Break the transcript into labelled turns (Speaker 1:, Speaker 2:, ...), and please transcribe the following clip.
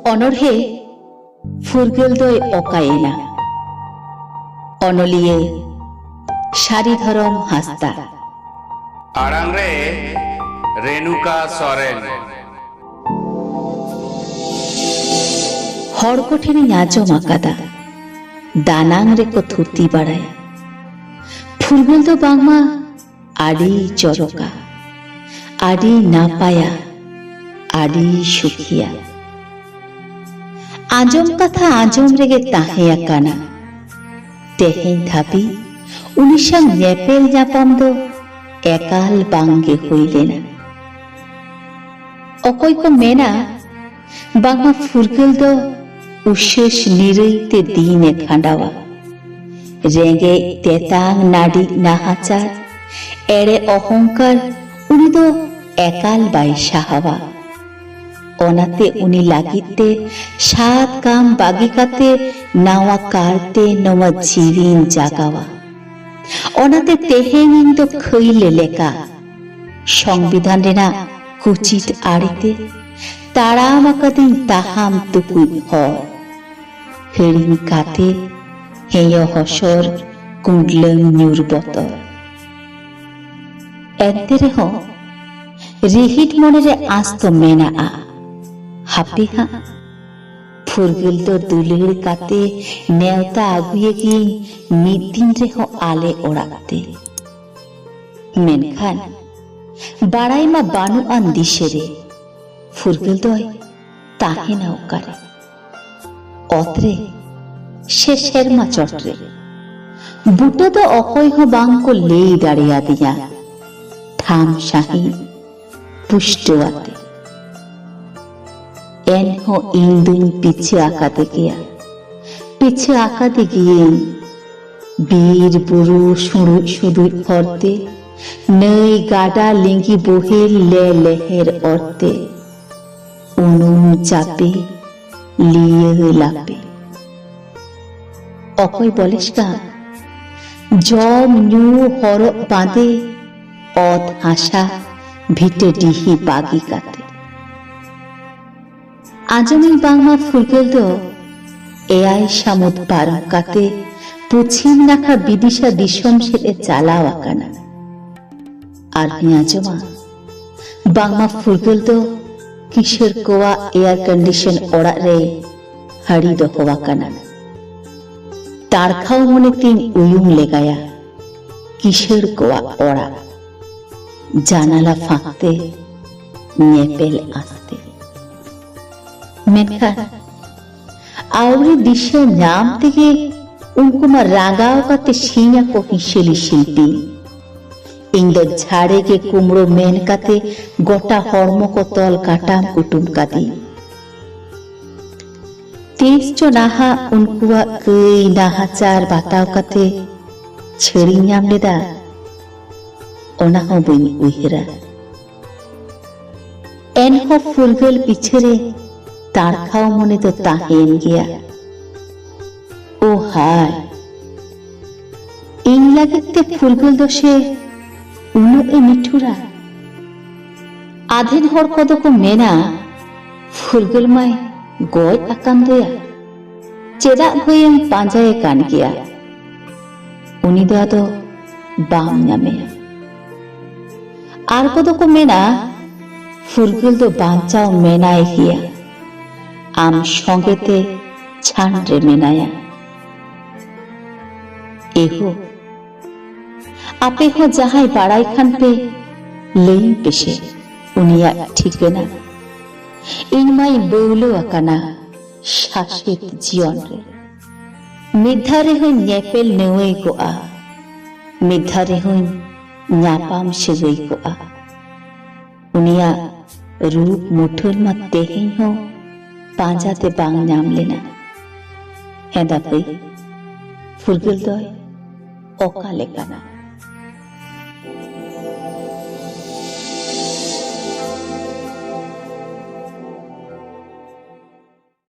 Speaker 1: অনড়হে ফুরগাল দয় অকায়েনা অনলিয়া सा.রিধরম হাসদা
Speaker 2: আড়াং রে রেনুকা সরেন
Speaker 1: হর কঠিন আজম আকাদা দানাং রেকো থুতি বাড়ায় ফুরগাল দো বাংমা আডি চরকা আডি নাপায়া আডি সুখিয়া আজম কথা আজম রেগে তাহে আকানা তেহেন ধাবি উনিশাং নেপেল জাপাম দো একাল বাঙ্গে হইলেনা অকয় কো মেনা বাংমা ফুরগাল দো উশেষ নিরইতে দিনে খান্ডাওয়া রেগে তেতাং নাডি নাহাচার এড়ে অহংকার উনি দো একাল বাই সাহাবা অনাতে উনি লাগিতে সাত কাম বাগিকাতে নাওয়া কারতে নমা জিরিন জাগাওয়া অনাতে তেহেন ইন্দো খইলে লেকা সংবিধান রেনা কুচিত আড়িতে তারাম আকাদিন তাহাম তুকুই হর হেরিন কাতে হেয় হসর কুণ্ডলং নিউর বতর এতে রেহ রিহিট মনে আস্ত মেনা আ হাপি হা ফুরগাল দো দুলের কাতে নেওতা আগুয়ে গিয়ে মিদ দিন রেহ আলে ওড়াতে মেনখান বাড়াই মা বানু আন দিশেরে ফুরগাল দয় তাহে না ওকারে অত্রে সে শেরমা চটরে বুটো তো অকয় হো বাংকো লেই দাঁড়িয়া দিয়া থাম শাহি পুষ্টওয়াতে এন হো ইন্দুন পিছে আকাতে গিয়ে বীর বুড়ো সুড়ুই সুড়ুই ফরতে নই গাডা লিঙ্গি বহে লে লেহের অর্তে উনুন চাপে লিয়ে লাপে অকয় বলেস গা জম নু হর বাঁধে অত হাসা ভিটে ডিহি বাগি কাতে আজমিন বাংমা ফুরগাল দো এআই সামুদ পারম কাতে পশ্চিম নাখা বিদিশা দিশম সেরে চালাও আকানা আর আজমা বাংমা ফুরগাল দো কিশোর কোয়া এয়ার কন্ডিশন ওড়া রে হাড়ি দো হওয়া কানা তারখাও মনে তিন উয়ুং লেগায়া কিশোর কোয়া ওড়া জানালা ফাঁকতে নেপেল আসতে মেনখান আউরি দিশা নাম থেকে উনকুমা রাগাও কাতে সিঙা কো হিসেলি শিল্পী ইংদো ঝাড়ে কে কুমড়ো মেন কাতে গোটা হর্ম কো তল কাটাম কুটুম কাদি তেইশ চো নাহা উনকুয়া কই নাহাচার বাতাও কাতে ছেড়ি নাম লেদা ওনা হো বই উইহরা এন হো ফুরগাল পিছরে তারখাও মনে তো তাহেন গিয়া ও হায় ইং লাগিতে ফুরগাল দোষে উনো এ মিঠুরা আধেন হর কদক মেনা ফুরগাল মাই গয় আকাম দয়া চেদাক হইম পাঞ্জায়ে কান গিয়া উনি দো আদো বাম নামেয়া আর কদক মেনা ফুরগাল দো বাঞ্চাও মেনায় গিয়া আম সঙ্গেতে ছান্ডে মেনায়া এহো আপে হো যাহাই বাড়াই খান পে লেই পেশে উনিয়া ঠিকানা ইনমাই বৌলো আকানা শাসিত জীবন রে মিদ্ধারে হই নেপেল নেওয়ে গো আ মিদ্ধারে হই নাপাম সেগই গো আ উনিয়া রূপ মুঠুর মা তেহেই হো পাঁজাতে বাং নাম লেনা হেদা পই ফুরগাল দয় অকা লেকানা।